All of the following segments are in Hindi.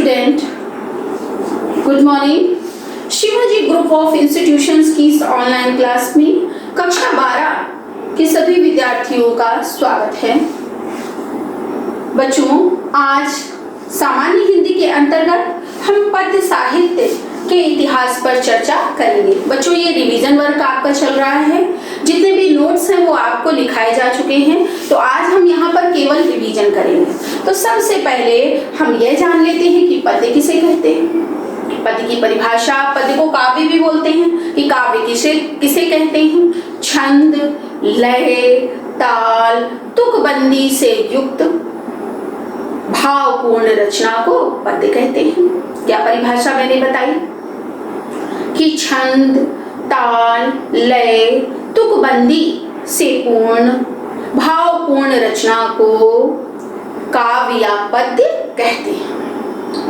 Student, good morning. Shivaji group of institutions की इस ऑनलाइन क्लास में कक्षा 12 के सभी विद्यार्थियों का स्वागत है। बच्चों, आज सामान्य हिंदी के अंतर्गत हम पद्य साहित्य के इतिहास पर चर्चा करेंगे। बच्चों, ये रिवीजन वर्क आपका चल रहा है, जितने भी नोट्स हैं वो आपको लिखाए जा चुके हैं, तो आज हम यहाँ पर केवल रिवीजन करेंगे। तो सबसे पहले हम यह जान लेते हैं कि पद्य किसे कहते हैं। पद्य की परिभाषा, पद्य को काव्य भी बोलते हैं कि काव्य किसे कहते हैं। छंद, लय, ताल, तुकबंदी से युक्त भावपूर्ण रचना को पद्य कहते हैं। क्या परिभाषा मैंने बताई कि छंद, ताल, लय, तुकबंदी से पूर्ण भावपूर्ण रचना को काव्य या पद्य कहते हैं।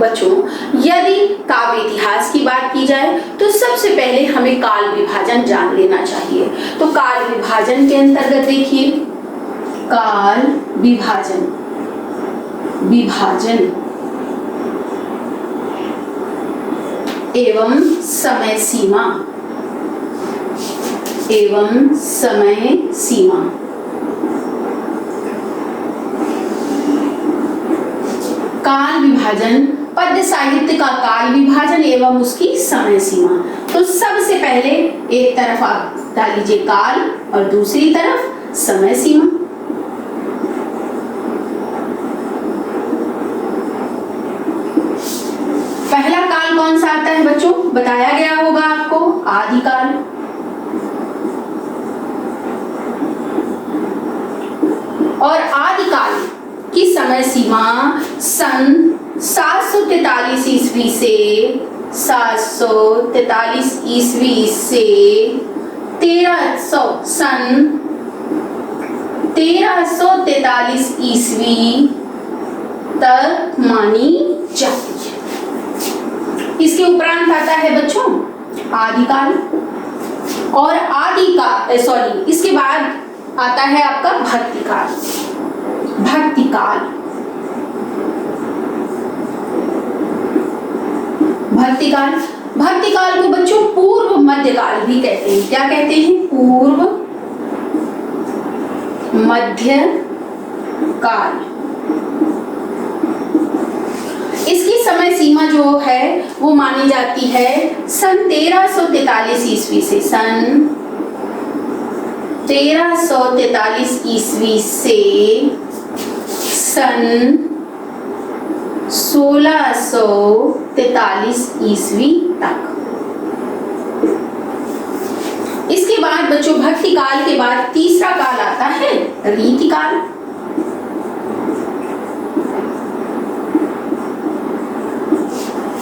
बच्चों, यदि काव्य इतिहास की बात की जाए तो सबसे पहले हमें काल विभाजन जान लेना चाहिए। तो काल विभाजन के अंतर्गत देखिए, काल विभाजन एवं समय सीमा काल विभाजन, पद्य साहित्य का काल विभाजन एवं उसकी समय सीमा। तो सबसे पहले एक तरफ आप डाल लीजिए काल और दूसरी तरफ समय सीमा। पहला काल कौन सा आता है बच्चों? बताया गया होगा आपको, आदिकाल। और आदिकाल की समय सीमा सन 743 ईस्वी से 743 ईस्वी से 1343 ईस्वी तक मानी जाती है। इसके उपरांत आता है बच्चों आदिकाल, और इसके बाद आता है आपका भक्तिकाल। भक्तिकाल को बच्चों पूर्व मध्यकाल भी कहते हैं। क्या कहते हैं? पूर्व मध्य काल। इसकी समय सीमा जो है वो मानी जाती है सन 1343 ईस्वी से सन 1343 ईस्वी से सन 1643 ईस्वी तक। इसके बाद बच्चों भक्ति काल के बाद तीसरा काल आता है रीतिकाल।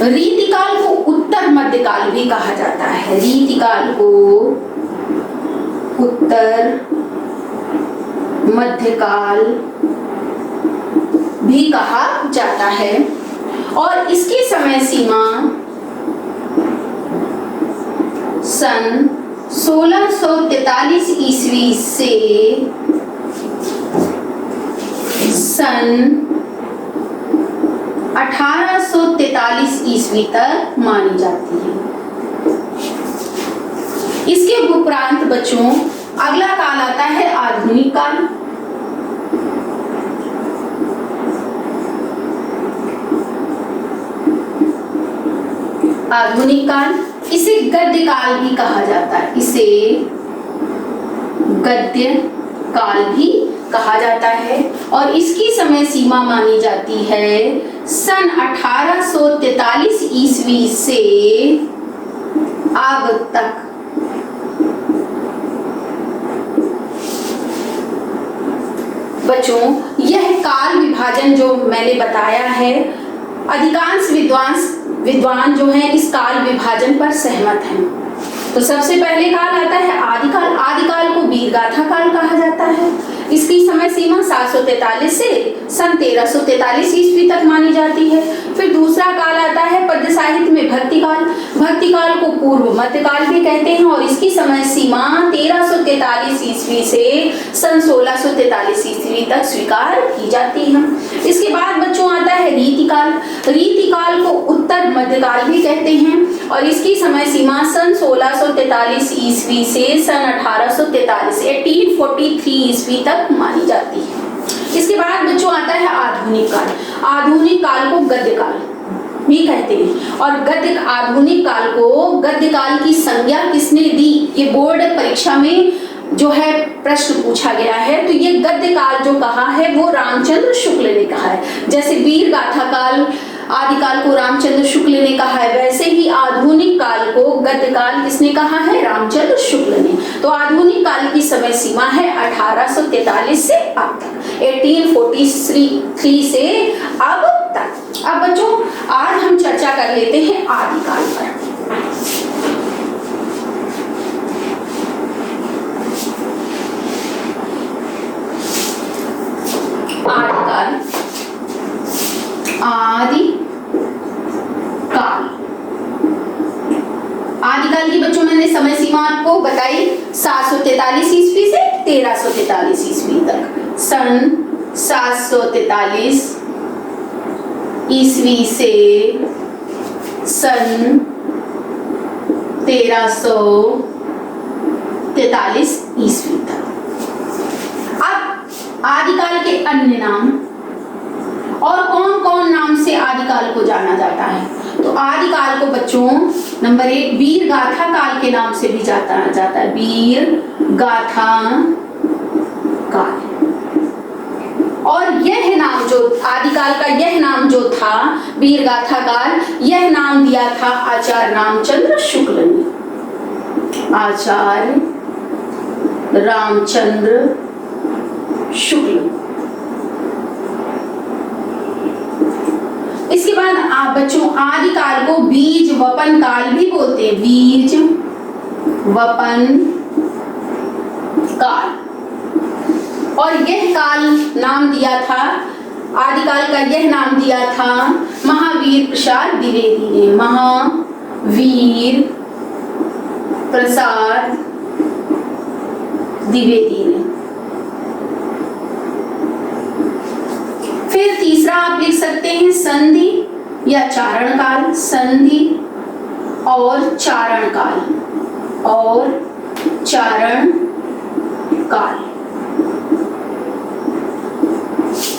रीतिकाल को उत्तर मध्यकाल भी कहा जाता है। रीतिकाल को उत्तर मध्यकाल भी कहा जाता है, और इसकी समय सीमा सन 1643 ईस्वी से सन 1843 ईस्वी तक मानी जाती है। इसके उपरांत बच्चों अगला काल आता है आधुनिक काल। आधुनिक काल, इसे गद्य काल भी कहा जाता है। इसे गद्य काल भी कहा जाता है, और इसकी समय सीमा मानी जाती है सन 1843 ईस्वी से अब तक। बच्चों, यह काल विभाजन जो मैंने बताया है, अधिकांश विद्वान जो हैं इस काल विभाजन पर सहमत हैं। तो सबसे पहले काल आता है आदिकाल। आदिकाल को वीरगाथा काल कहा जाता है। इसकी समय सीमा 743 से सन 1343 ईस्वी तक मानी जाती है। फिर दूसरा काल आता है पद्य साहित्य में भक्तिकाल। भक्ति काल को पूर्व मध्यकाल भी कहते हैं और इसकी समय सीमा 1343 ईस्वी से सन 1643 ईस्वी तक स्वीकार की जाती है। इसके बाद बच्चों आता है रीतिकाल। रीतिकाल को उत्तर मध्यकाल भी कहते हैं और इसकी समय सीमा सन 1643 ईस्वी से सन 1843 ईस्वी तक मानी जाती है। इसके बाद बच्चों आता है आधुनिक काल। आधुनिक काल को गद्य काल भी कहते हैं और आधुनिक काल को गद्य काल की संज्ञा किसने दी, ये बोर्ड परीक्षा में जो है प्रश्न पूछा गया है। तो ये गद्य काल जो कहा है वो रामचंद्र शुक्ल ने कहा है। जैसे वीर गाथा काल आदिकाल को रामचंद्र शुक्ल ने कहा है, वैसे ही आधुनिक काल को गद्य काल किसने कहा है, रामचंद्र शुक्ल ने। तो आधुनिक काल की समय सीमा है 1843 से अब तक, 1843 से अब तक। अब बच्चों आज हम चर्चा कर लेते हैं आदिकाल पर। आदिकाल, आदिकाल की बच्चों मैंने समय सीमा आपको बताई 743 ईस्वी से 1343 ईस्वी तक। सन 743 ईस्वी से सन 1343 ईस्वी तक। अब आदिकाल के अन्य नाम और कौन कौन नाम से आदिकाल को जाना जाता है। तो आदिकाल को बच्चों नंबर 1 वीर गाथा काल के नाम से भी जाता है, वीर गाथा काल। और यह नाम जो आदिकाल का यह नाम जो था वीर गाथा काल, यह नाम दिया था आचार्य रामचंद्र शुक्ल ने। आचार्य रामचंद्र शुक्ल। इसके बाद आप बच्चों आदिकाल को बीज वपन काल भी बोलते हैं, बीज वपन काल। और यह काल नाम दिया था, आदिकाल का यह नाम दिया था महावीर प्रसाद द्विवेदी ने। महावीर प्रसाद द्विवेदी ने। फिर तीसरा आप लिख सकते हैं संधि या चारण काल, संधि और चारण काल, और चारण काल।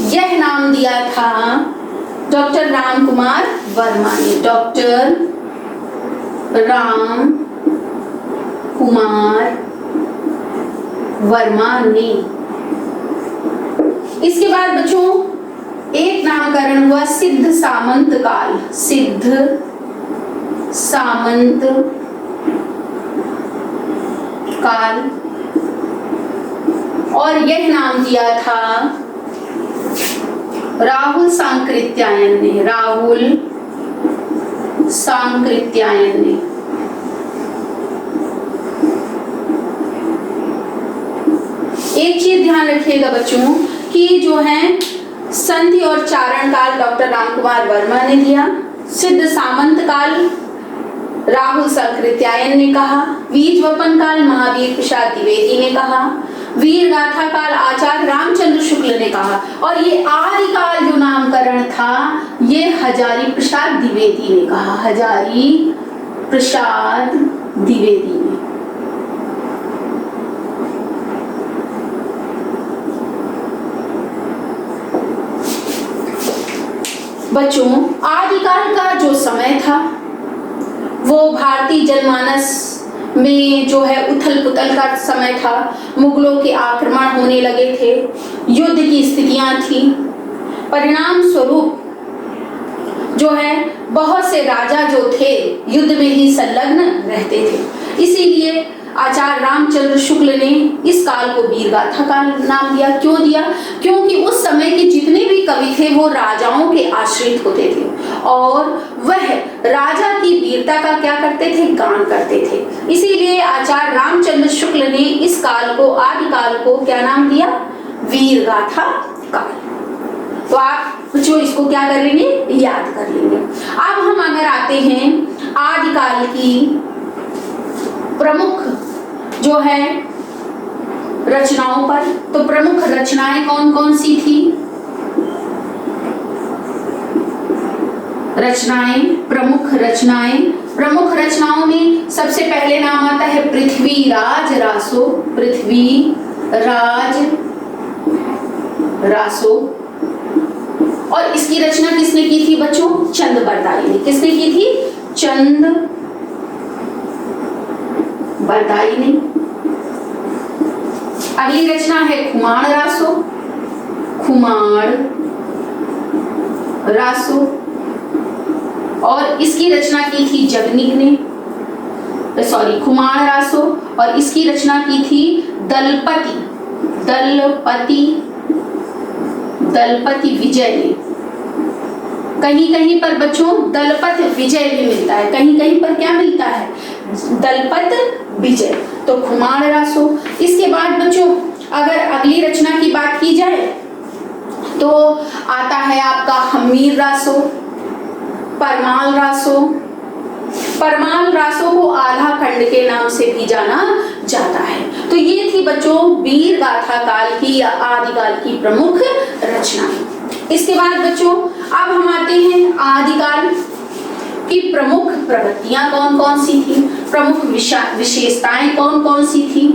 यह नाम दिया था डॉक्टर राम कुमार वर्मा ने, डॉक्टर राम कुमार वर्मा ने। इसके बाद बच्चों एक नामकरण हुआ सिद्ध सामंत काल, सिद्ध सामंत काल। और यह नाम दिया था राहुल सांकृत्यायन ने, राहुल सांकृत्यायन ने। एक चीज ध्यान रखिएगा बच्चों कि जो है संधि और चारण काल डॉक्टर रामकुमार वर्मा ने दिया, सिद्ध सामंत काल राहुल सांकृत्यायन ने कहा, बीज वपन काल महावीर प्रसाद द्विवेदी ने कहा, वीर गाथा काल आचार्य रामचंद्र शुक्ल ने कहा, और ये आदिकाल जो नामकरण था ये हजारी प्रसाद द्विवेदी ने कहा, हजारी प्रसाद द्विवेदी ने। बच्चों आदिकाल का जो समय था वो भारतीय जनमानस में जो है उथल पुथल का समय था। मुगलों के आक्रमण होने लगे थे, युद्ध की स्थितियां थी। परिणाम स्वरूप जो है बहुत से राजा जो थे युद्ध में ही संलग्न रहते थे। इसीलिए आचार्य रामचंद्र शुक्ल ने इस काल को वीरगाथा काल नाम दिया। क्यों दिया? क्योंकि उस समय के जितने भी कवि थे वो राजाओं के आश्रित होते थे और वह राजा की वीरता का क्या करते थे? गान करते थे। इसीलिए आचार्य रामचंद्र शुक्ल ने इस काल को, आदिकाल को क्या नाम दिया? वीरगाथा काल। तो आप बच्चों इसको क्या कर लेंगे? याद कर लेंगे। अब हम अगर आते हैं आदिकाल की प्रमुख जो है रचनाओं पर। तो प्रमुख रचनाएं कौन कौन सी थी? प्रमुख रचनाओं में सबसे पहले नाम आता है पृथ्वीराज रासो। पृथ्वीराज रासो। और इसकी रचना किसने की थी बच्चों? चंद बरदाई ने। किसने की थी? चंद बरदाई ने। अगली रचना है खुमाण रासो। और इसकी रचना की थी जगनिक ने। खुमाण रासो। और इसकी रचना की थी दलपति विजय ने। कहीं कहीं पर बच्चों दलपत विजय भी मिलता है, कहीं कहीं पर क्या मिलता है? दलपत विजय। तो खुमाण रासो। इसके बाद बच्चों अगर अगली रचना की बात की जाए तो आता है आपका हम्मीर रासो, परमाल रासो को आधा खंड के नाम से भी जाना जाता है। तो ये थी बच्चों वीर गाथा काल की या आदिकाल की प्रमुख रचनाएं। इसके बाद बच्चों अब हम आते हैं आदिकाल की प्रमुख प्रवृत्तियां कौन कौन सी थी, प्रमुख विशेषताएं कौन कौन सी थी।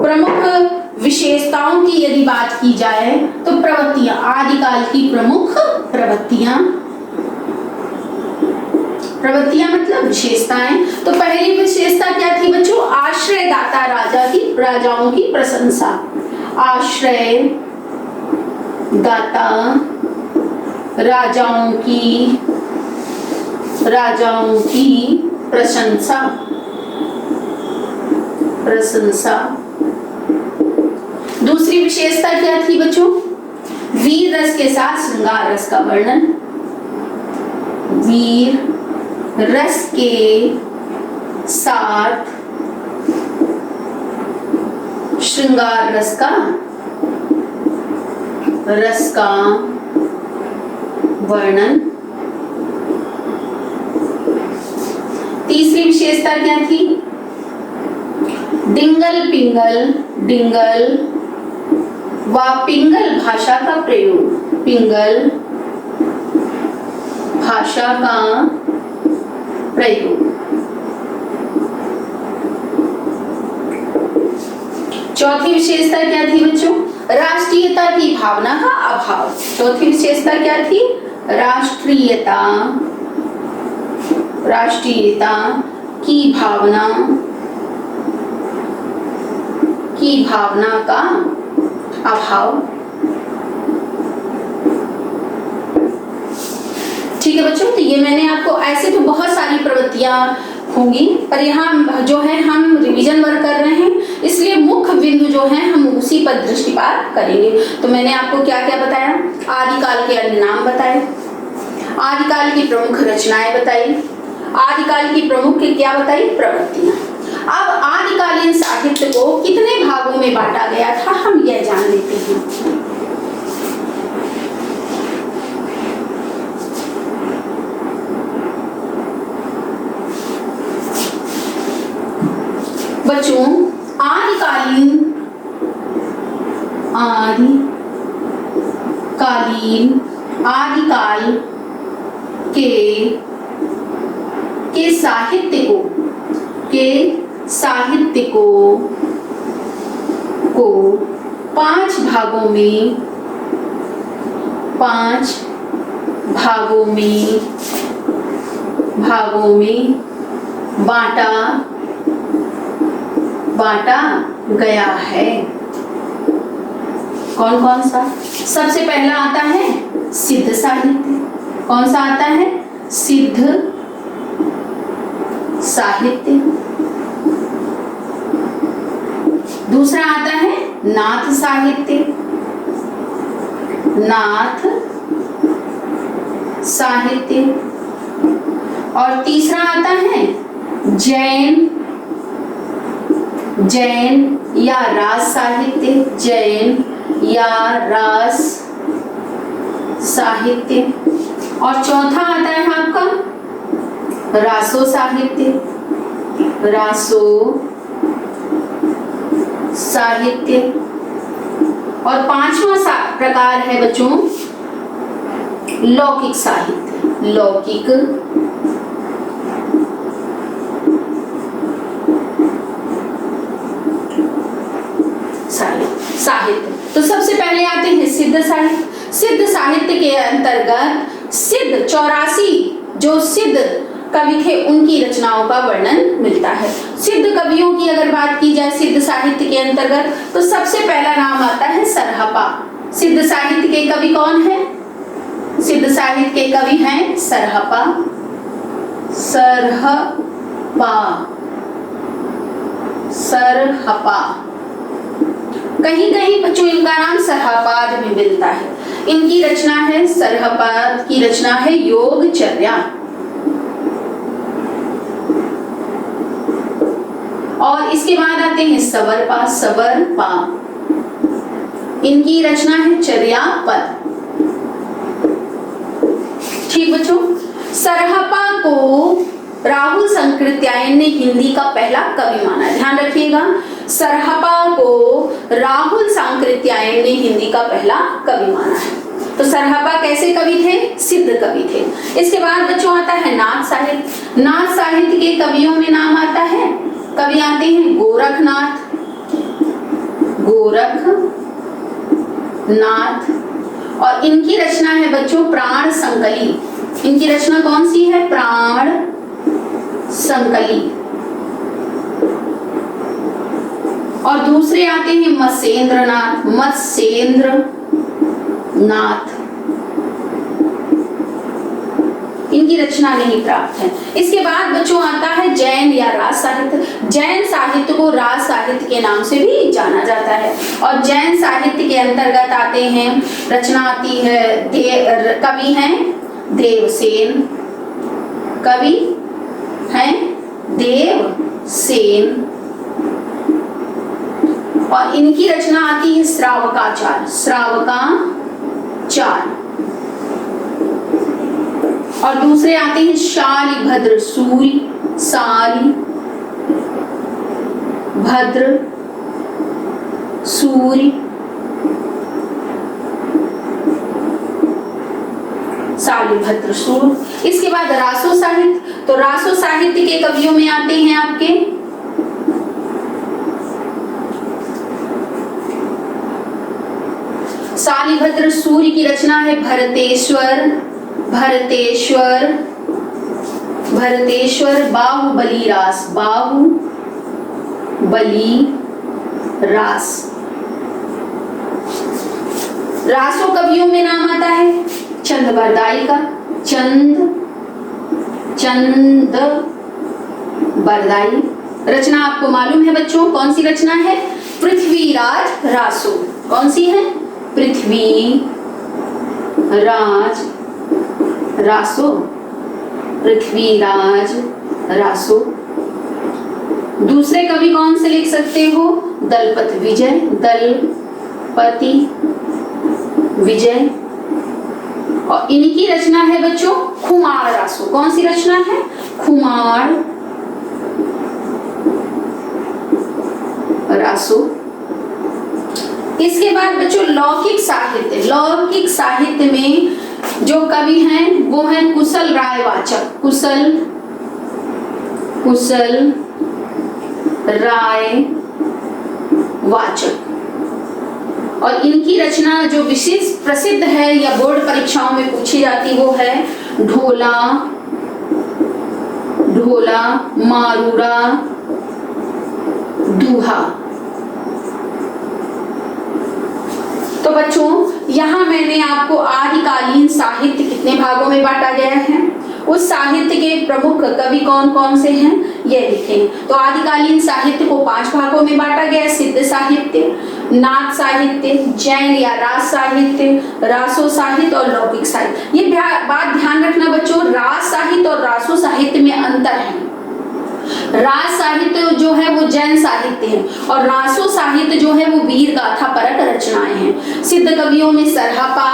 प्रमुख विशेषताओं की यदि बात की जाए तो प्रवृत्तियां, आदिकाल की प्रमुख प्रवृत्तियां मतलब विशेषताएं। तो पहली विशेषता क्या थी बच्चों? आश्रयदाता राजाओं की प्रशंसा। आश्रयदाता राजाओं की प्रशंसा। दूसरी विशेषता क्या थी बच्चों? वीर रस के साथ श्रृंगार रस का वर्णन। वीर रस के साथ श्रृंगार रस का वर्णन। तीसरी विशेषता क्या थी? डिंगल व पिंगल भाषा का प्रयोग। पिंगल भाषा का प्रयोग। चौथी विशेषता क्या थी बच्चों? राष्ट्रीयता की भावना का अभाव। चौथी विशेषता क्या थी? राष्ट्रीयता की भावना का अभाव। ठीक है बच्चों, तो ये मैंने आपको, ऐसे तो बहुत सारी प्रवृत्तियां होंगी पर यहाँ जो है हम रिवीजन वर्क कर रहे हैं, इसलिए मुख्य बिंदु जो है हम उसी पर दृष्टिपात करेंगे। तो मैंने आपको क्या क्या बताया? आदिकाल के अन्य नाम बताए, आदिकाल की प्रमुख रचनाएं बताई, आदिकाल की प्रमुख क्या बताई? प्रवृत्तियां। अब आदिकालीन साहित्य को कितने भागों में बांटा गया था हम यह जान लेते हैं। बच्चों आदिकाल के साहित्य को पांच भागों में बांटा गया है। कौन कौन सा? सबसे पहला आता है सिद्ध साहित्य। कौन सा आता है? सिद्ध साहित्य। दूसरा आता है नाथ साहित्य। और तीसरा आता है जैन या रास साहित्य। जैन या रास साहित्य। और चौथा आता है आपका रासो साहित्य, रासो साहित्य। और पांचवा प्रकार है बच्चों लौकिक साहित्य, लौकिक साहित्य। तो सबसे पहले आते हैं सिद्ध साहित्य। सिद्ध साहित्य के अंतर्गत सिद्ध 84 जो सिद्ध कवि थे उनकी रचनाओं का वर्णन मिलता है। सिद्ध कवियों की अगर बात की जाए सिद्ध साहित्य के अंतर्गत तो सबसे पहला नाम आता है सरहपा। सिद्ध साहित्य के कवि कौन है? सिद्ध साहित्य के कवि हैं सरहपा, सरहपा, सरहपा। कहीं कहीं बच्चों इनका नाम सरहपाद भी मिलता है। इनकी रचना है सरहपाद की रचना है योगचर्या। और इसके बाद आते हैं सवरपा, सवरपा इनकी रचना है चर्यापद। ठीक बच्चों, सरहपा को राहुल सांकृत्यायन ने हिंदी का पहला कवि माना। ध्यान रखिएगा, सरहपा को राहुल सांकृत्यायन ने हिंदी का पहला कवि माना है। तो सरहपा कैसे कवि थे? सिद्ध कवि थे। इसके बाद बच्चों आता है नाथ साहित्य। नाथ साहित्य के कवियों में नाम आता है, कवि आते हैं गोरखनाथ, गोरखनाथ। और इनकी रचना है बच्चों प्राण संकली। इनकी रचना कौन सी है? प्राण संकली। और दूसरे आते हैं मत्स्येंद्रनाथ, मत्स्येंद्रनाथ। इनकी रचना नहीं प्राप्त है। इसके बाद बच्चों आता है जैन या राज साहित्य। जैन साहित्य को राज साहित्य के नाम से भी जाना जाता है। और जैन साहित्य के अंतर्गत आते हैं, रचना आती है, कवि हैं देवसेन, कवि हैं देवसेन। और इनकी रचना आती है श्रावकाचार, श्रावकाचार। और दूसरे आते हैं शालिभद्र सूरि, शालिभद्र सूरि, शालिभद्र सूरि। इसके बाद रासो साहित्य। तो रासो साहित्य के कवियों में आते हैं आपके शालिभद्र सूरि की रचना है भरतेश्वर, भरतेश्वर, भरतेश्वर बाहुबली रास, बाहुबली रास। रासो कवियों में नाम आता है चंद बरदाई का, चंद बरदाई। रचना आपको मालूम है बच्चों, कौन सी रचना है? पृथ्वीराज रासो। कौन सी है? पृथ्वीराज रासो, पृथ्वीराज रासो। दूसरे कवि कौन से लिख सकते हो? दलपति विजय, दलपति विजय। और इनकी रचना है बच्चों खुमार रासो। कौन सी रचना है? खुमार रासो। इसके बाद बच्चों लौकिक साहित्य। लौकिक साहित्य में जो कवि हैं वो हैं कुशल राय वाचक, कुशल राय वाचक। और इनकी रचना जो विशेष प्रसिद्ध है या बोर्ड परीक्षाओं में पूछी जाती वो है ढोला, ढोला, मारूरा, दूहा। तो बच्चों यहाँ मैंने आपको आदिकालीन साहित्य कितने भागों में बांटा गया है, उस साहित्य के प्रमुख कवि कौन कौन से हैं ये लिखे। तो आदिकालीन साहित्य को 5 भागों में बांटा गया है। सिद्ध साहित्य, नाथ साहित्य, जैन या राज साहित्य, रासो साहित्य और लौकिक साहित्य। ये बात ध्यान रखना बच्चों, राज साहित्य और रासो साहित्य में अंतर है। राज साहित्य जो है वो जैन साहित्य है और रासो साहित्य जो है वो वीर गाथा परक रचनाएं हैं। सिद्ध कवियों में सरहपा,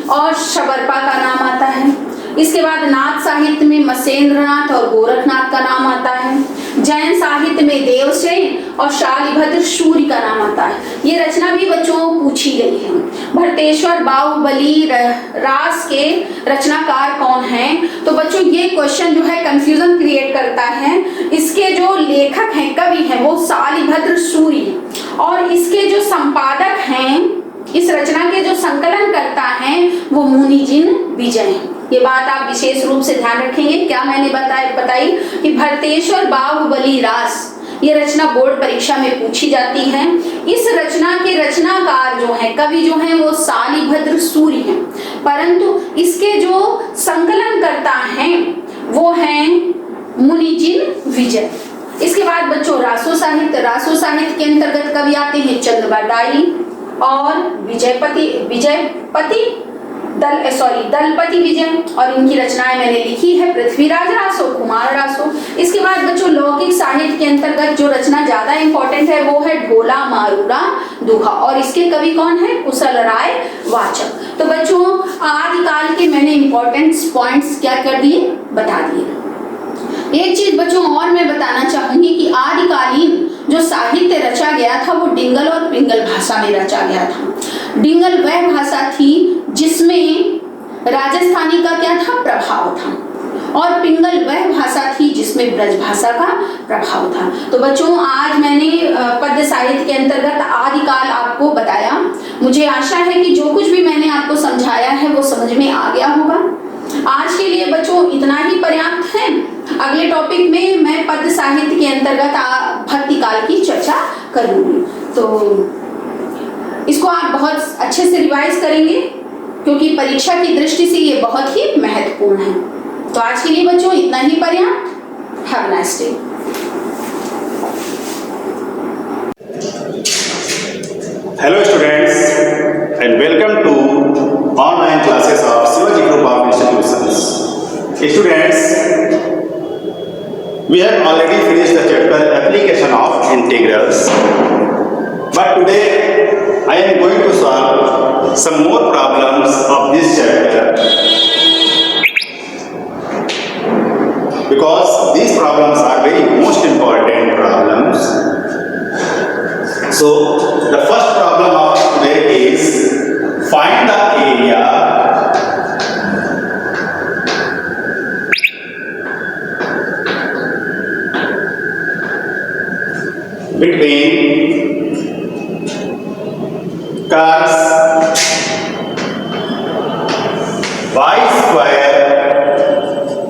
और शबरपा का नाम आता है। इसके बाद नाथ साहित्य में मसेंद्रनाथ और गोरखनाथ का नाम आता है। जैन साहित्य में देवसेन और शालिभद्र सूर्य का नाम आता है। ये रचना भी बच्चों पूछी गई है। भट्टेश्वर बाहुबली रास के रचनाकार कौन हैं? तो बच्चों ये क्वेश्चन जो है कंफ्यूजन क्रिएट करता है। इसके जो लेखक हैं, कवि हैं, वो शालिभद्र सूर्य, और इसके जो संपादक हैं, इस रचना के जो संकलन करता है, वो मुनिजिन विजय हैं। ये बात आप विशेष रूप से ध्यान रखेंगे। क्या मैंने बताई कि भट्टेश्वर बाहुबली रास ये रचना बोर्ड परीक्षा में पूछी जाती है। इस रचना के रचनाकार जो है, कवि जो है, वो शालिभद्र सूर्य हैं, परंतु इसके जो संकलन करता है वो हैं मुनिजिन विजय। इसके बाद बच्चों रासो साहित्य के अंतर्गत कवि आते हैं चंद्रबरदाई और दलपति विजय, और इनकी रचनाएं मैंने लिखी है पृथ्वीराज रासो, कुमार रासो। इसके बाद बच्चों लौकिक साहित्य के अंतर्गत जो रचना ज्यादा इंपॉर्टेंट है वो है ढोला मारूरा दुहा, और इसके कवि कौन है? कुशल राय वाचक। तो बच्चों आदिकाल के मैंने इंपॉर्टेंट पॉइंट्स क्या कर दिए, बता दिए। एक चीज बच्चों और मैं बताना चाहूंगी कि आदिकालीन जो साहित्य रचा गया था वो डिंगल और पिंगल भाषा में रचा गया था। डिंगल वह भाषा थी जिसमें राजस्थानी का क्या था? प्रभाव था, और पिंगल वह भाषा थी जिसमें ब्रज भाषा का प्रभाव था। तो बच्चों आज मैंने पद्य साहित्य के अंतर्गत आदिकाल आपको बताया। मुझे आशा है कि जो कुछ भी मैंने आपको समझाया है वो समझ में आ गया होगा। आज के लिए बच्चों इतना ही पर्याप्त है। अगले टॉपिक में मैं पद्य साहित्य के अंतर्गत भक्ति काल की चर्चा करूंगी। तो इसको आप बहुत अच्छे से रिवाइज करेंगे क्योंकि परीक्षा की दृष्टि से ये बहुत ही महत्वपूर्ण है। तो आज के लिए बच्चों इतना ही पर्याप्त। Have a nice day. Hello students and welcome to online classes of Shivaji Group of Institutions. Students, we have already finished the chapter application of integrals, but today I am going to solve some more problems of this chapter because these problems are very most important problems. So the first problem of today is find the area between cos y square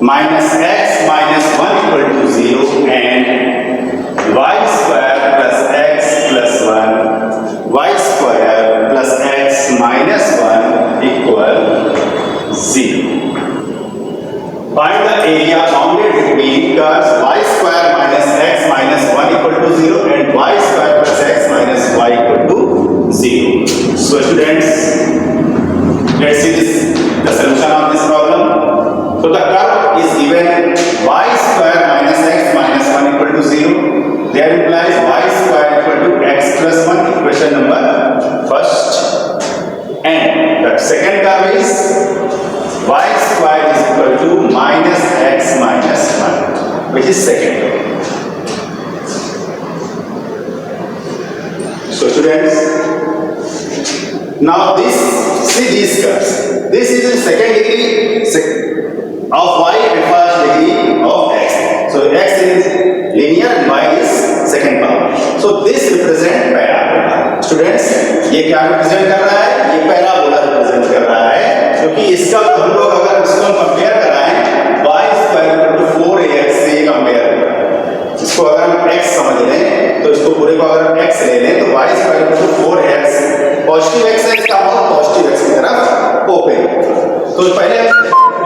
minus x minus 1 equal to 0 and y square plus x plus 1 y square plus x minus 1 equal 0. Find the area bounded between cos y square minus x minus 1 equal to 0 and y square plus x minus y equal to 0. So students, let's see the solution of this problem. So the curve is given y square minus x minus 1 equal to 0. That implies y square equal to x plus 1, equation number first. And the second curve is y square is equal to minus x minus 1, which is second. So students, now see these curves. This is in second degree of y and first degree of x. So x is linear and y is second power. So this represent parabola. Students, ये क्या represent कर रहा है? ये parabola represent कर रहा है, क्योंकि इसका हम लोग अगर इसको कंपेयर कराएं y square equal to 4ax से कंपेयर करें, इसको अगर हम x समझ लें तो इसको पूरे को अगर हम x ले लें तो y square equal to 4ax, positive x है इसका मतलब पॉजिटिव x की तरफ ओपन। तो पहले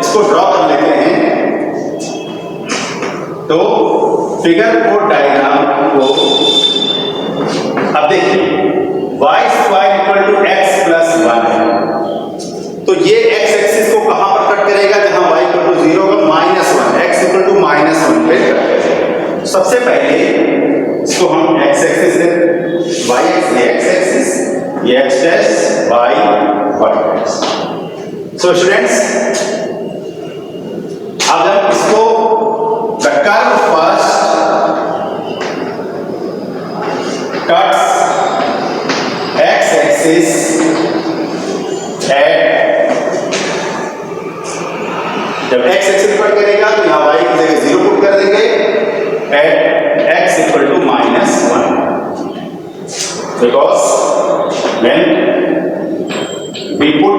इसको ड्रॉ कर लेते हैं। तो फिगर को डायग्राम को अब देखिए y square equal to x plus 1 है, तो ये x एक्सिस को कहां पर कट करेगा? जहां y इक्वल टू 0 का -1, x इक्वल टू -1 पे कट करेगा। सबसे पहले इसको हम x एक्सिस से y x एक्सिस, ये x dash y y dash. So students, अब जब इसको the curve first cuts x-axis at, जब x-axis कट करेगा तो यहाँ y की जगह 0 पुट कर देंगे at x equal to -1, because when we put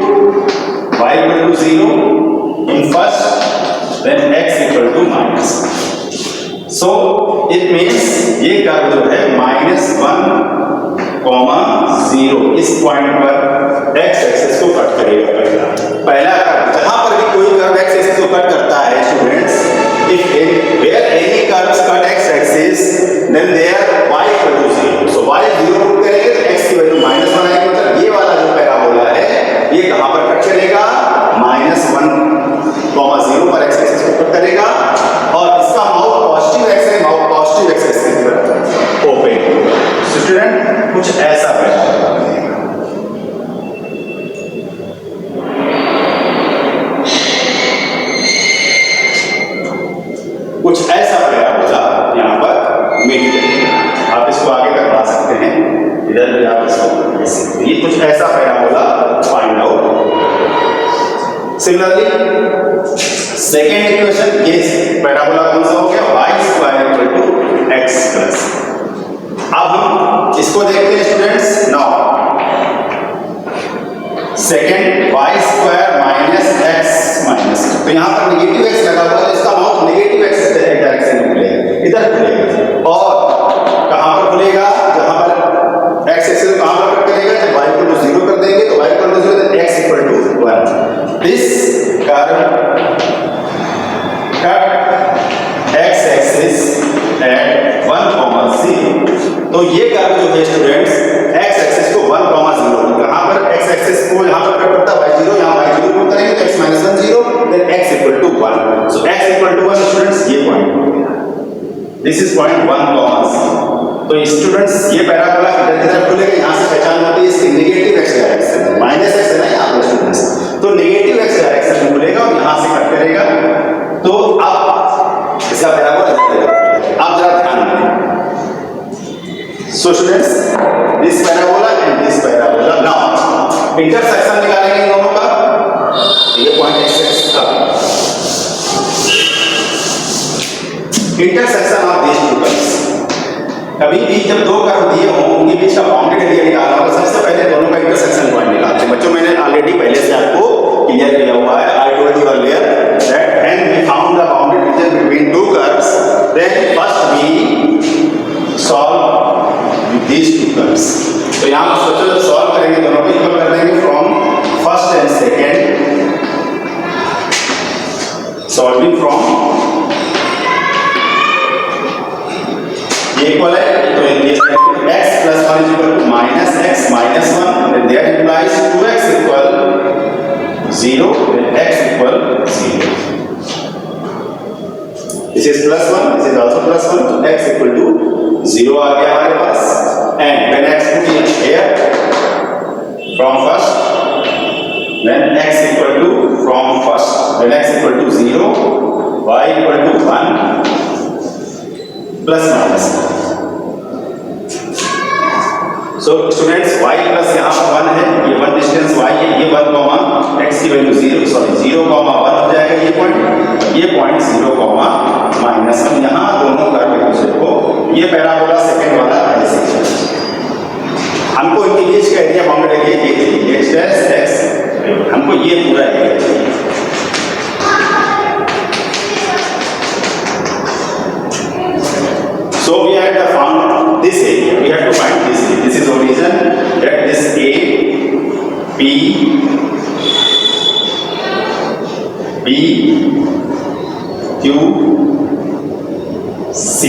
y equal to 0 in first, then x equal to -1. So it means ये कर्व जो है -1, 0 इस पॉइंट पर x एक्सिस को कट करेगा। पहला कर्व, जहां पर भी कोई कर्व x एक्सिस को कट करता है students, if where any curves cut x axis, then there y equal to 0. So y 0 put करेंगे तो x की वैल्यू -1 आएगी, मतलब ये वाला जो पैराबोला है ये कहां पर कट करेगा, -1, 0 पर x एक्सिस को कट करेगा, और इसका माउथ पॉजिटिव x है, माउथ पॉजिटिव x एक्सिस पर ओपन। स्टूडेंट कुछ ऐसा पैराबोला बनेगा। कुछ ऐसा पैराबोला यहाँ पर मीट करेगा। आप इसको आगे तक बढ़ा सकते हैं, इधर भी आप इसको ऐसे, ये कुछ ऐसा parabola find out. Similarly second equation, ये पैराबोला कौन सा हो गया, y² = x+। अब हम इसको देखते हैं students. Now second y² - x-, तो यहाँ पर नेगेटिव x लगा हुआ है, इसका माउथ नेगेटिव x डायरेक्शन में खुलेगा, इधर खुलेगा, और कहाँ पर खुलेगा, जहाँ पर x एक्सिस कहाँ पर कट करेगा, जब y को 0 कर देंगे तो y को 0, then x = 1। This curve cut x axis at 1, 0। तो ये कर्व जो है स्टूडेंट्स x एक्सिस को 1, 0, कहां पर x एक्सिस को यहां पर कट करता है y0, यहां y0 पुट करेंगे तो x - 1, 0, then x = 1। सो x = 1 स्टूडेंट्स, ये पॉइंट हो गया, दिस इज पॉइंट 1, 0। तो स्टूडेंट्स ये पैराबोला किधर किधर खुलेगा, यहां से पहचान होती है इसकी नेगेटिव x डायरेक्शन, -x है ना यहां पर स्टूडेंट्स, तो नेगेटिव x डायरेक्शन में खुलेगा और यहां से कट करेगा। तो अब इसका पैराबोला, आप जरा ध्यान दें। So students, this parabola and this parabola, now intersection निकालेंगे इन दोनों का, ये पॉइंट x एक्सिस का intersection of these two curves. कभी भी जब दो कर्व दिए हों, उनके बीच का बाउंडेड एरिया निकालना होगा, सबसे पहले दोनों का इंटरसेक्शन पॉइंट निकालते हैं। बच्चों मैंने ऑलरेडी पहले से आपको क्लियर किया हुआ है, I told you earlier that when we found the bounded region between two curves, then first we solve these two curves। तो यहाँ पर सोचो जब सॉल्व करेंगे दोनों को इक्वल कर देंगे from first and second, solving from, ये इक्वल है तो ये x + 1 = -x - 1, then that implies 2x = 0, then x = 0। This is +1, this is also +1, so x = 0 आ गया हमारे पास। And when x put here from first, when x equal to from first, when x equal to 0, y equal to 1 plus minus। So students, y plus यहाँ पर 1 है, ये 1 डिस्टेंस y है, ये 1, x की वैल्यू 0, सॉरी 0, 1 हो जाएगा ये पॉइंट 0, -1। यहाँ दोनों कर्व एक दूसरे को, ये पैराबोला सेकंड वाला ऐसे हमको इनके बीच का एरिया बाउंडेड एरिया ये चाहिए, x, हमको ये पूरा एरिया चाहिए। So we have to find this area, we have to find this area, this is origin, that this A, P, B, Q, C।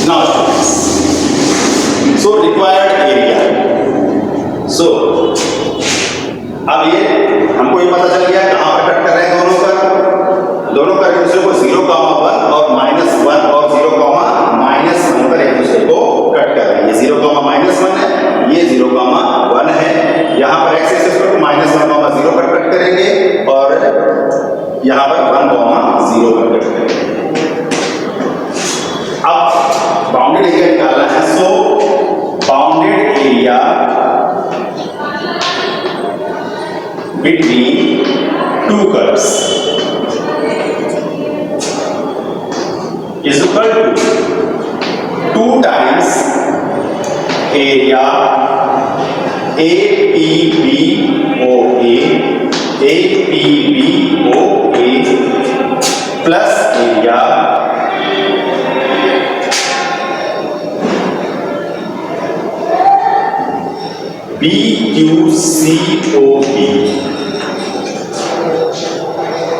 Now students, so required area, so अब ये हमको ये पता चल गया कहाँ पर कट कर रहे हैं दोनों का एक दूसरे को 0, 1 और -1 और 0, और यहाँ पर 1,0 पर कट करेंगे। अब बाउंडेड एरिया निकालना है, so bounded area between two curves is equal to 2 times area APBOA plus area BQCOB।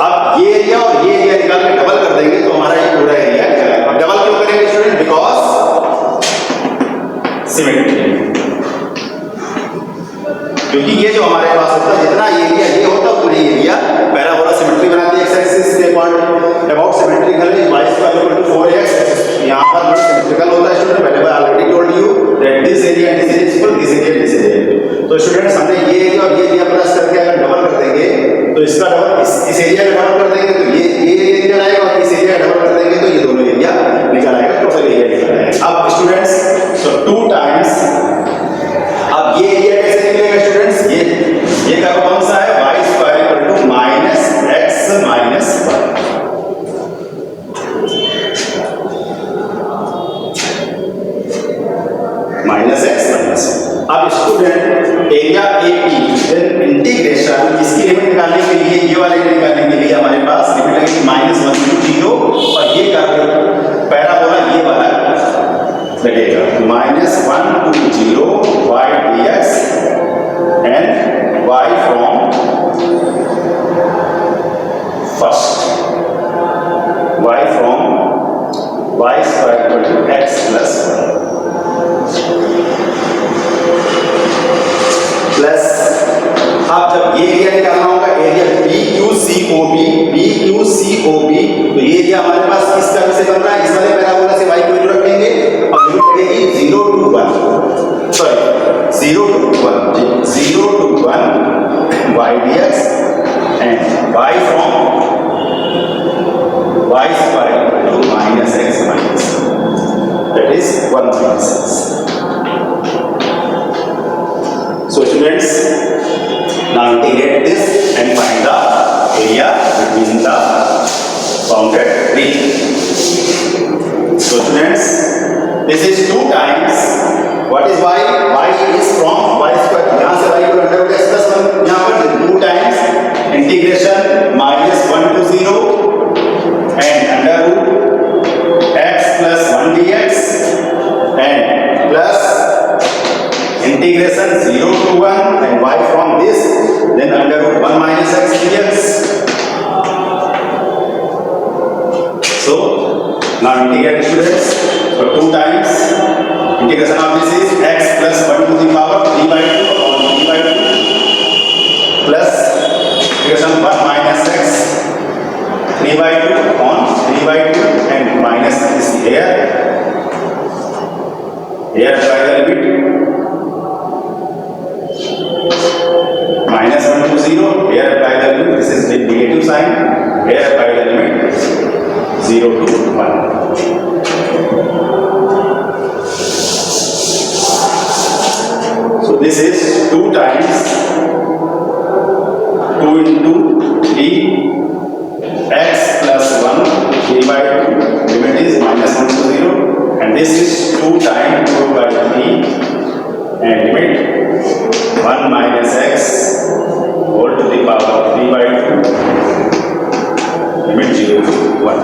अब ये एरिया और ये एरिया निकाल के डबल कर देंगे तो हमारा ये पूरा एरिया निकल आएगा। अब डबल क्यों करेंगे स्टूडेंट? बिकॉज सिमेट्री, क्योंकि ये जो हमारे पास होता है जितना एरिया ये होता है उतना ही एरिया पैराबोला सिमेट्री बनाती है। एक्स एक्सिस के about symmetrical is y square equal to 4x। यहां पर सिमेट्रिकल होता है स्टूडेंट, पहले मैं already told you that this area and this area is equal, this area this area. तो स्टूडेंट्स हमने ये एरिया और ये एरिया प्लस करके अगर डबल कर देंगे तो इसका डबल इस एरिया में डबल कर देंगे तो ये एरिया निकल आएगा, और इस एरिया डबल कर देंगे तो ये दोनों एरिया निकल आएगा, टोटल एरिया निकल आएगा। अब स्टूडेंट्स सो 2 टाइम्स, अब ये एरिया कैसे निकलेगा स्टूडेंट्स? ये कर्व कौन सा है? y square equal to minus X minus Y. Minus X minus. अब student area A P then integration, इसकी लिमिट निकालने के लिए, ये वाले निकालने के लिए हमारे पास लिमिट लगेगी -1 to 0, और ये कर्व पैराबोला ये वाला लगेगा -1 to 0 y dx and y from first y from y square equal to x plus 1 plus. अब जब ये एरिया निकालना होगा, एरिया BQCOB, तो ये एरिया हमारे पास किस कर्व से बन रहा है? इस वाले पैराबोला से y को वैल्यू रखेंगे और लिमिट लगेगी 0 to 1 y dx and y from y square equal to -x minus, that is 1 minus x. So students, now integrate this and find the area between the bounded region. So students, this is 2 times, what is y? Y is from y square, यहाँ से y को अंडर रूट x plus 1, यहाँ पर 2 times integration -1 to 0 and under root x plus 1 dx and plus integration 0 to 1 and y from this, then under root 1 minus x dx. So now integrate students, so 2 times integration of this is x plus 1 to the power 3 by 2 upon 3 by 2 plus integration 1 minus x 3 by 2 upon 3 by 2 and minus this here apply the limit -1 to 0, here apply the limit, this is with negative sign, here apply the limit 0 to 1. So this is 2 times 2 into 3 x plus 1 3 by 2, limit is -1 to 0, and this is 2 times 2 by 3 and limit 1 minus x whole to the power 3 by 2, limit 0 to 1.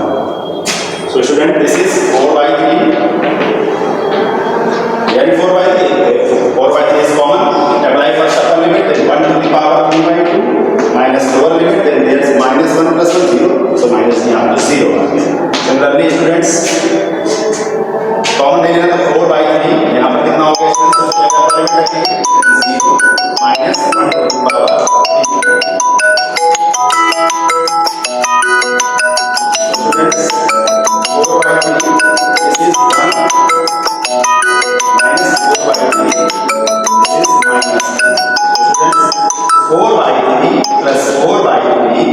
So student, this is 4 by 3, here 4 by 3, 4 by 3 is common, apply first upper limit, then 1 to the power 3 by 2, minus lower limit, then there is -1 plus 1 0, so minus यहाँ to 0. Similarly students, कॉमन ले लेना तो 4 by 3, यहाँ पर कितना हो गया स्टूडेंट्स? सबसे पहले अपना लिमिट रखिए 0 minus 1 to the power 3. Students, 4 by 3, this is 1 minus 4 by 3, this is minus 1. Students, 4 by 3 plus 4 by 3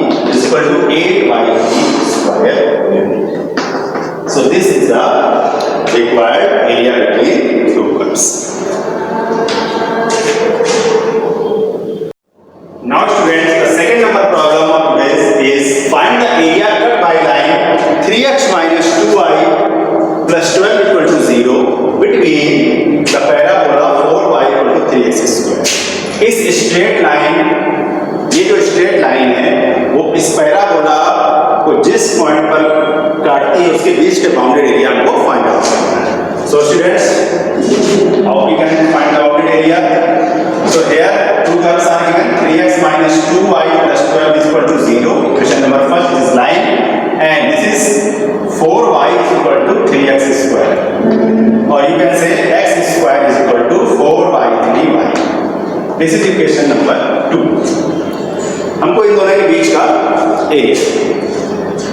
area.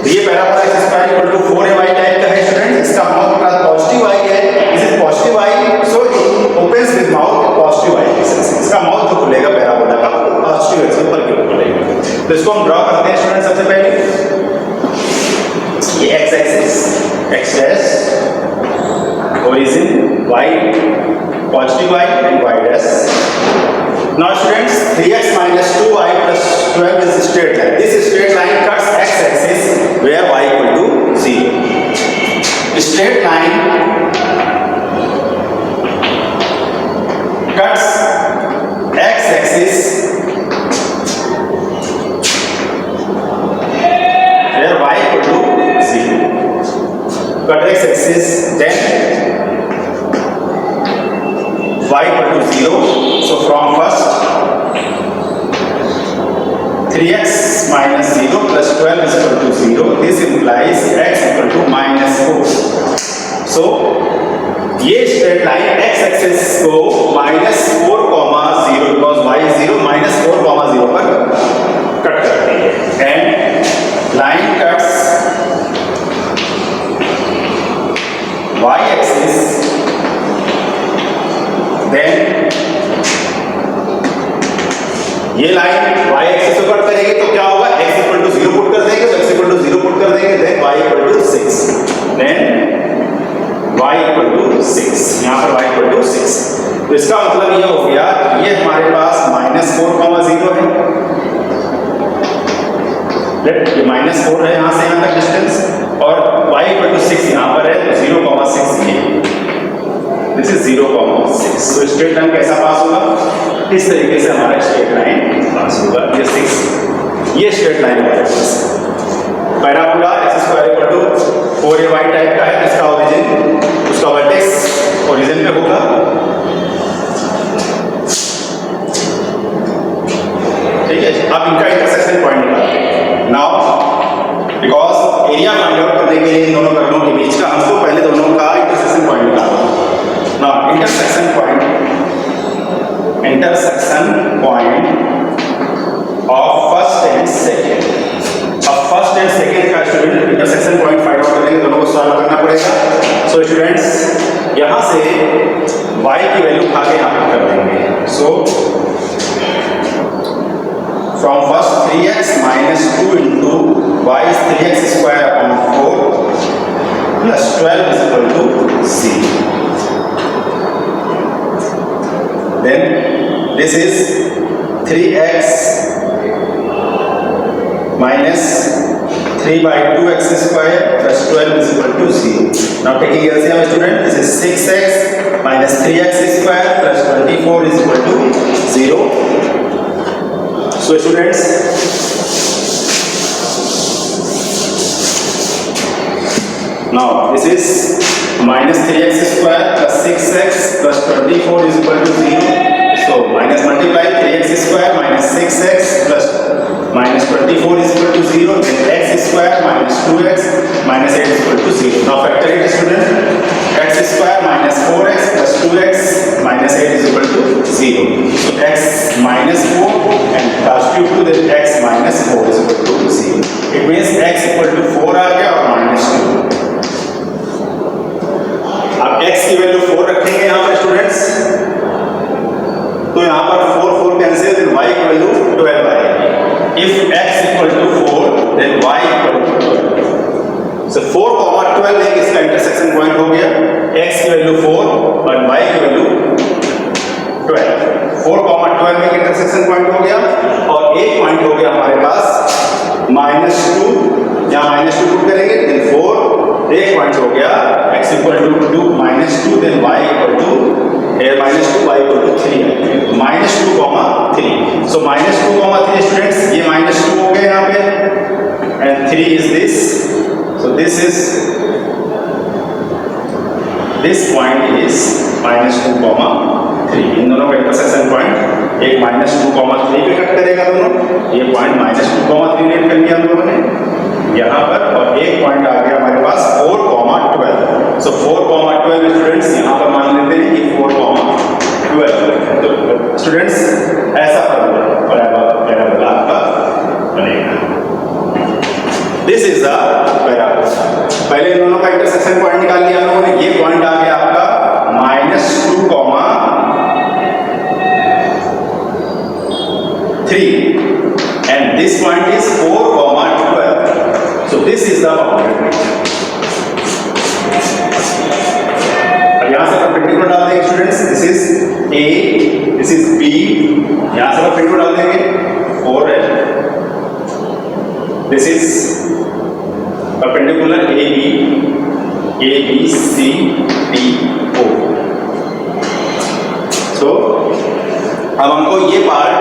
ये parabola X square equal to 4ay type का है स्टूडेंट, इसका माउथ प्लस पॉजिटिव y है, this is positive y, so it opens with mouth positive y axis, इसका माउथ जो खुलेगा पैराबोला का पॉजिटिव एक्सिस ऊपर की ओर खुलेगा। तो इसको हम ड्रॉ करते हैं स्टूडेंट। सबसे पहले ये x axis, x dash, origin y, positive y and y dash. Now students, 3x minus 2y plus 12 is straight line. This straight line cuts x-axis where y equal to 0. Straight line cuts x-axis where y equal to 0. Cut x-axis, then y equal to 0. So from first 3x minus 0 plus 12 is equal to 0. This implies x equal to minus 4. So ये स्ट्रेट लाइन x एक्सिस को minus 4, 0 because y is 0 minus 4, 0 पर कट करती है and line cuts y axis, then ये लाइन y एक्सिस को कट करेगी तो क्या होगा, x इक्वल टू 0 पुट कर देंगे, तो x इक्वल टू 0 पुट कर देंगे, then y equal to 6, then y equal to 6, यहाँ पर y इक्वल टू 6। तो इसका मतलब ये हो गया, ये हमारे पास -4, 0 है, ये -4 है यहाँ से यहाँ तक डिस्टेंस, और y इक्वल टू 6 यहाँ पर है, तो 0,6 ये, दिस इज 0,6। तो स्ट्रेट लाइन कैसा पास होगा, इस तरीके से हमारा स्ट्रेट लाइन पास होगा। ये 6, ये स्ट्रेट लाइन हमारे पास parabola X square equal to 4ay type का है, इसका ओरिजिन, उसका वर्टेक्स ओरिजिन पे होगा, ठीक है। अब इनका इंटरसेक्शन पॉइंट निकालेंगे। Now because area find out करने के लिए इन दोनों कर्णों के बीच का हमको पहले दोनों का इंटरसेक्शन पॉइंट निकालना है। Now intersection point of first and second. अब फर्स्ट एंड सेकेंड का student intersection point find out करेंगे, दोनों को सॉल्व करना पड़ेगा। सो स्टूडेंट्स यहाँ से y की वैल्यू उठा के यहाँ पर कर देंगे। So from first 3x minus 2 into y is 3x square upon 4 plus 12 is equal to 0. Then this is 3x minus 3 by 2x square plus 12 is equal to 0. Now taking LCM student, this is 6x minus 3x square plus 24 is equal to 0. So students, now this is minus 3x square plus 6x plus 24 is equal to 0. So minus multiply 3x square minus 6x plus minus 24 is equal to 0. Then x square minus 2x minus 8 is equal to 0. Now factor it student. X square minus 4x plus 2x minus 8 is equal to 0. So x minus 4 and substitute to the x minus 4 is equal to 0. It means x equal to 4 आ गया और minus 2. अब x की वैल्यू 4 रखेंगे यहाँ पर स्टूडेंट्स, तो यहाँ पर 4 कैंसिल, देन y की वैल्यू 12 आएगी। If x equal to 4 then y equal to 12। So 4, 12 इसका इंटरसेक्शन पॉइंट हो गया, x की वैल्यू 4 और y की वैल्यू 12। 4, 12 में इंटरसेक्शन पॉइंट हो गया, और एक पॉइंट हो गया हमारे पास -2, यहाँ -2 पुट करेंगे, देन 4, एक पॉइंट हो गया x equal to 2 -2, then y equal to -2, y equal to 3, -2, 3। So -2, 3 students, ये -2 हो गए यहाँ पे, and 3 is this. So this is, this point is -2, 3। इन दोनों का इंटरसेक्शन पॉइंट एक -2, 3 पे कट करेगा दोनों, ये पॉइंट -2, 3 नेट कर लिया हम लोगों ने यहाँ पर, और एक पॉइंट आ गया हमारे पास 4, 12। सो 4, 12 स्टूडेंट्स यहाँ पर मान लेते हैं कि 4, 12। तो स्टूडेंट्स ऐसा पैराबोला आपका बनेगा। This is the parabola. पहले इन दोनों का इंटरसेक्शन पॉइंट निकाल लिया हम लोगों ने। ये पॉइंट आ गया आपका -2, 3 and this point is 4, 12. So this is the boundary region. अब यहाँ से परपेंडिकुलर डाल देंगे students. This is A, this is B, यहाँ से परपेंडिकुलर डाल देंगे 4 है। This is perpendicular AB, C, D, O। So अब हमको ये पार्ट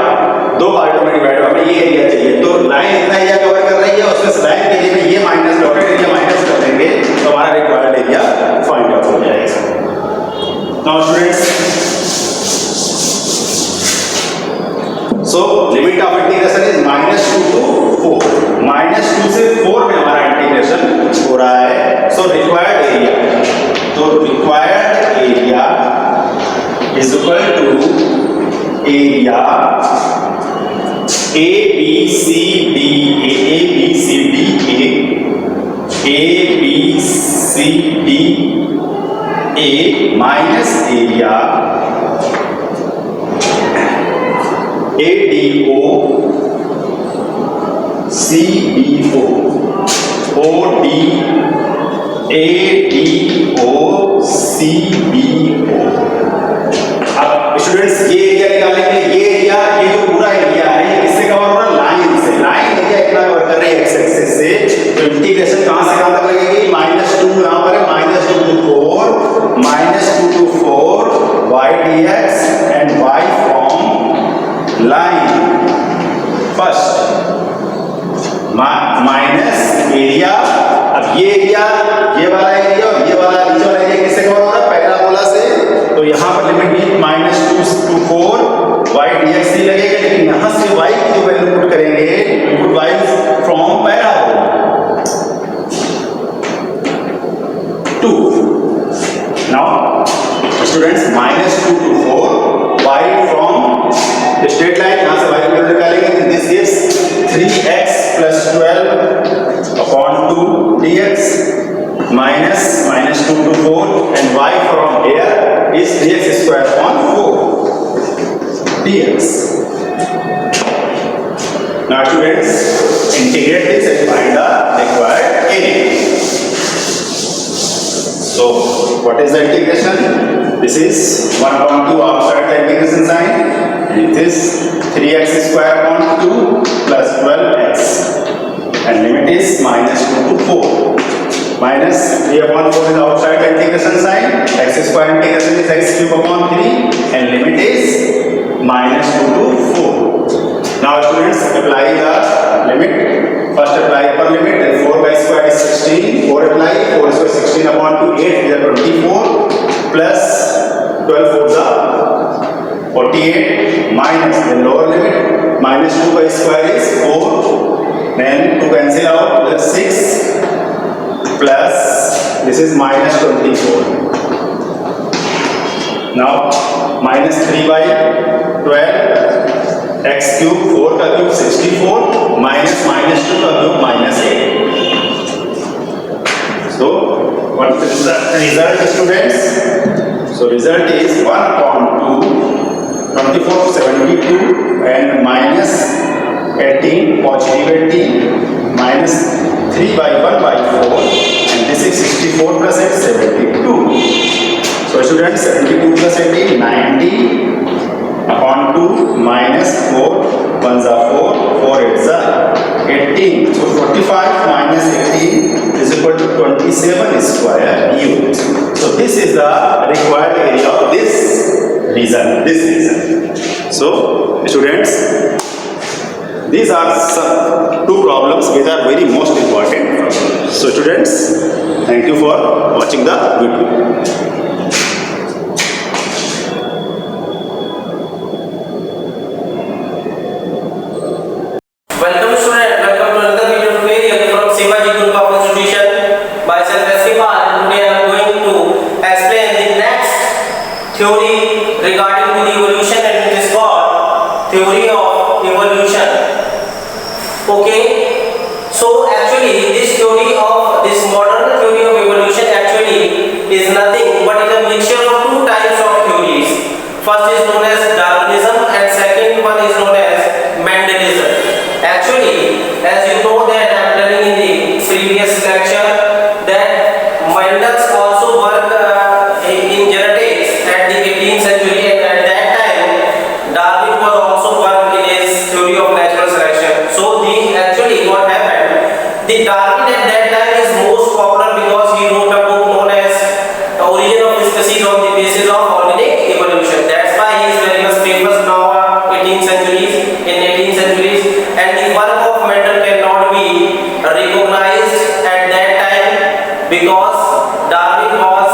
दो पार्टों में डिवाइड होगा। ये एरिया चाहिए, तो लाइन इतना एरिया कवर कर रही है, उसमें लाइन के लिए ये माइनस डॉटेड एरिया माइनस कर देंगे तो हमारा रिक्वायर्ड एरिया फाइंड आउट हो जाएगा। Now students, so limit of integration is -2 to 4। -2 से 4 में हमारा इंटीग्रेशन हो रहा है। सो रिक्वायर्ड एरिया, तो required area is equal to area ABCD minus area ADO CBO CBO। अब स्टूडेंट्स ये एरिया निकालने के लिए ये जो पूरा एरिया है ये किससे कवर हो रहा है? लाइन से। लाइन एरिया इतना कवर कर रही है एक्स एक्सिस से, तो इंटीग्रेशन कहां से कहां तक लगेगी? -2 यहां पर है, -2 to 4, -2 to 4 y dx and y from line first minus area. अब ये एरिया, ये वाला एरिया और ये वाला नीचे वाला एरिया किससे कवर हो रहा है? पैराबोला से। तो यहाँ पर लिमिट भी -2 to 4 y dx ही लगेगा, लेकिन यहाँ से y की जो वैल्यू पुट करेंगे, put y from parabola 2। Now students -2 to 4 y from straight line, यहाँ से y की वैल्यू निकालेंगे। This gives 3x + 12 upon 2 dx minus -2 to 4 and y from here is 3x square upon 4 dx. Now students, integrate this and find the required area. So what is the integration? This is 1/2 outside the integration sign, and it is 3x square upon 2 plus 12x, and limit is -2 to 4. Minus 3/4 is outside the integration sign, x square integration is x cube upon 3, and limit is -2 to 4. Now students, apply the limit. First apply upper limit, then 4 by square is 16, 4 apply, 4 square 16 upon 2, 8 is 24, plus 12 4 is 48, minus the lower limit, -2 by square is 4, then 2 cancel out, plus 6, plus this is -24. Now -3 by 12 x cube 4 का क्यूब 64 minus -2 का cube -8. So what is the result, students? So result is 1/2 24 to 72 and -18 positive 18 minus 3 by 1/4 and this is 64 plus 8 72. So students, 72 plus 18 90 upon 2 minus 4 1s are 4 4 8s are 18. So 45 minus 18 is equal to 27 square units. So this is the required area of this region. So students, these are some two problems which are very most important problems. So students, thank you for watching the video. Welcome student, welcome to another video tutorial from Shivaji Group of Institution. Myself Rasifal, and today I am going to explain the next theory regarding to the evolution, and it is called theory of evolution. Okay, so actually this this modern theory of evolution actually is nothing but a mixture of two types of theories. First is known as Darwinism and second one is known as Mendelism. Actually, as you know that I am telling in the previous lecture that Mendel's also worked in genetics at the 18th century, and at that time Darwin was also worked in his theory of natural selection. So actually what happened, the Darwin at that time is most popular because he wrote a book known as Origin of Species on the Basis of Organic Evolution. That's why he is very much famous now in 18th centuries, and the work of Mendel cannot be recognized at that time because Darwin was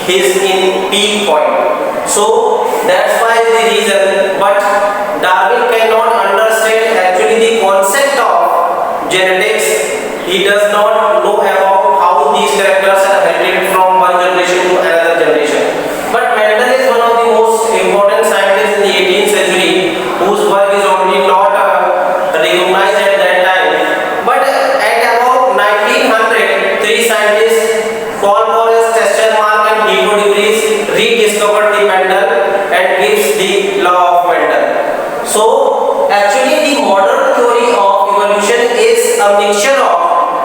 his in peak point. So that's why the reason, but Darwin cannot understand actually the concept of genetics. He does not know about how these characters are inherited from one generation to another generation. But Mendel is one of the most important scientists in the 18th century whose work is already not recognized at that time. But at about 1900, three scientists, Paul Morris, Chestermark and Hugo de Vries, rediscovered the Mendel and gives the law of Mendel. So actually the modern theory of evolution is a mixture of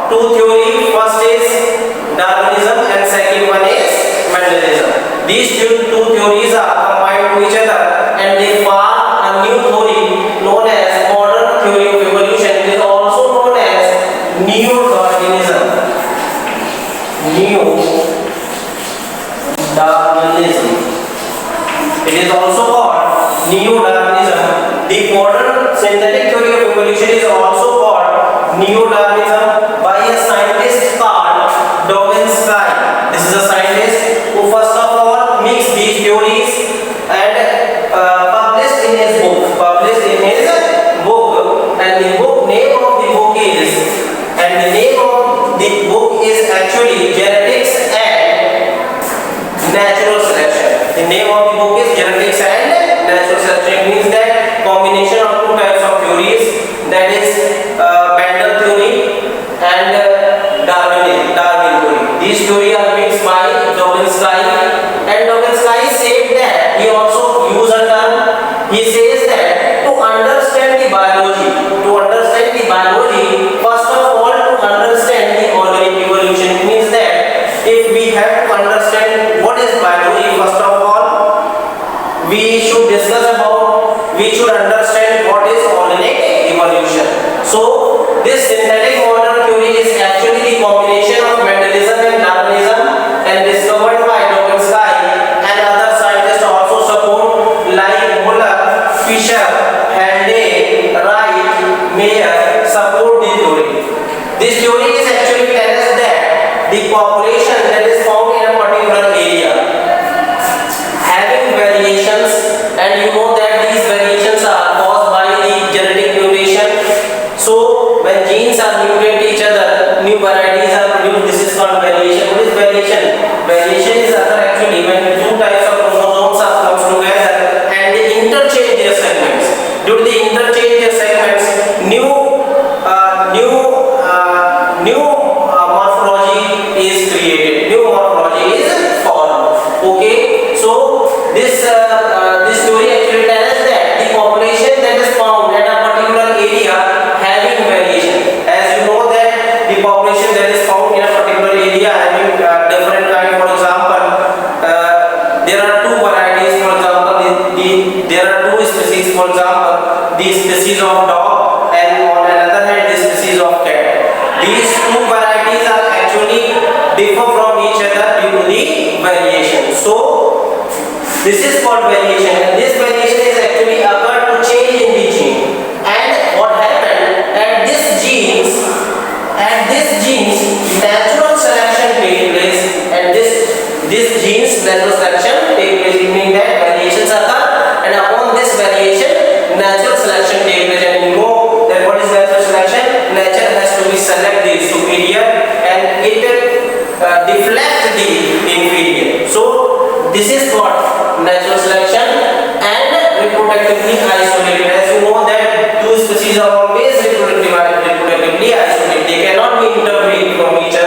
two theories. First is Darwinism and second one is Mendelism. These two theories are combined to each other and they form a new theory known as modern theory of evolution. It is also known as Neo-Darwinism. Neo-Darwinism. It is also called Neo-Darwinism. The modern synthetic theory of evolution is also called Neo-Darwinism by a scientist called Dobbins-Guy. This is a scientist who first of all mixed these theories and published in his book. And the book name of the book is, actually Genetics and Natural Selection. The name of the book is Genetics and Natural Selection. It means that combination of two types of theories, that is Mendel theory and Darwin theory. These theories are mixed by Dobbins-Guy, and Dobbins-Guy said that he also used a term. He says that to understand the biology, first of all to understand the organic evolution, means that if we have to understand what is biology, first of all we should understand what is organic evolution. So this synthetic modern theory is actually the combination of Mendelism and Darwinism and discovered by Dobbins-Guy, and other scientists also support like Muller, Fisher, Hande, Wright, Mayer support the theory. This theory is actually tells us that the population that is found in a particular area having variations, and you know that these variations are caused by the genetic mutation. So when genes are mutate each other, new varieties are produced. This is called variation. What is variation? Variation is actually when two types of chromosomes are comes together and they interchange their segments. Due to the interchange their segments, new morphology is created. New morphology is formed. Okay, so this theory actually tells us that the population that is found at a particular area having variation. As you know that the population that is found in a particular area having different kind. For example, there are two varieties. For example, there are two species. For example, the species of dog and on another hand the species of cat. These two varieties are actually differ from each other due to the variation. So this is called variation, and this variation is actually occurred to change in the gene. And what happened at these genes, natural selection take place, and this genes natural selection take place. It means that variations occur, and upon this variation, natural selection take place. And you know that what is natural selection? Nature has to be select the superior, and it deflect the inferior. So this is what natural selection and reproductively isolated. As you know that two species are always reproductively isolated. They cannot be interbreed from each other.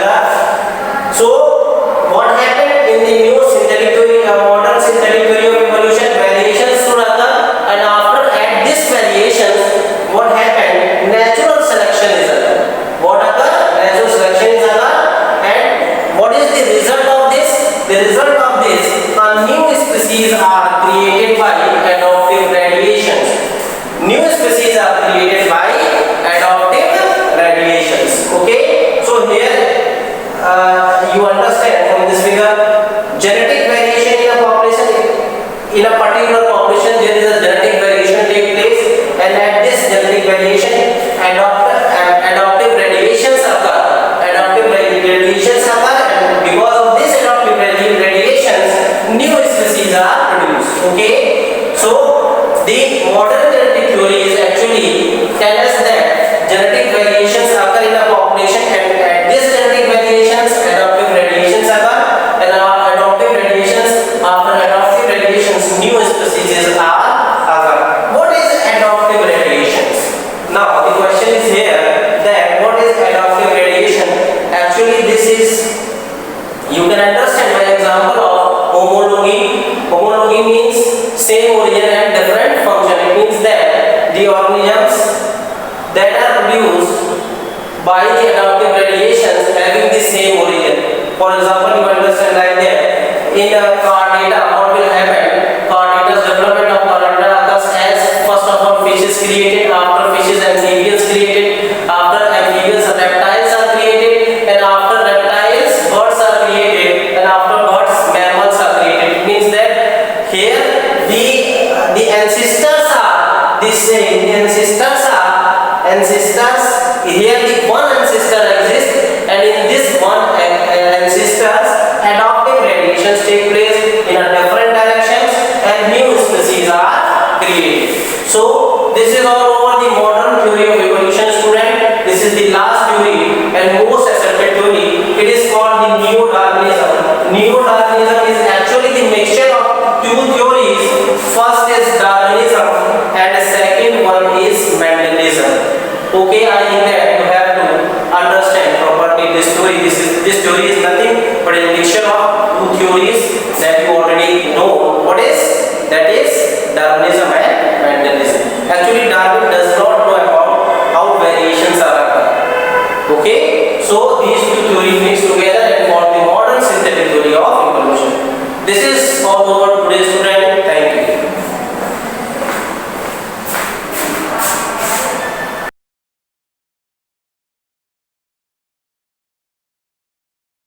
by the adaptive radiations having the same origin. For example, you understand like that in car data, what will happen? Car data's development of car data occurs as first of all fish is created, after fish is amphibians created, after amphibians reptiles are created, and after reptiles birds are created, and after birds mammals are created. It means that here the ancestors are the same. The ancestors here the one ancestor exists, and in this one ancestors adaptive radiations take place in a different directions and new species are created. So this is all over the modern theory of evolution, student. This is the last theory and most accepted theory. It is called the neo-Darwinism. Neo-Darwinism is actually the mixture of two theories. First is Darwinism and the second one is Mendelism. Okay, I think that you have to understand properly this theory. This theory is nothing but a mixture of two theories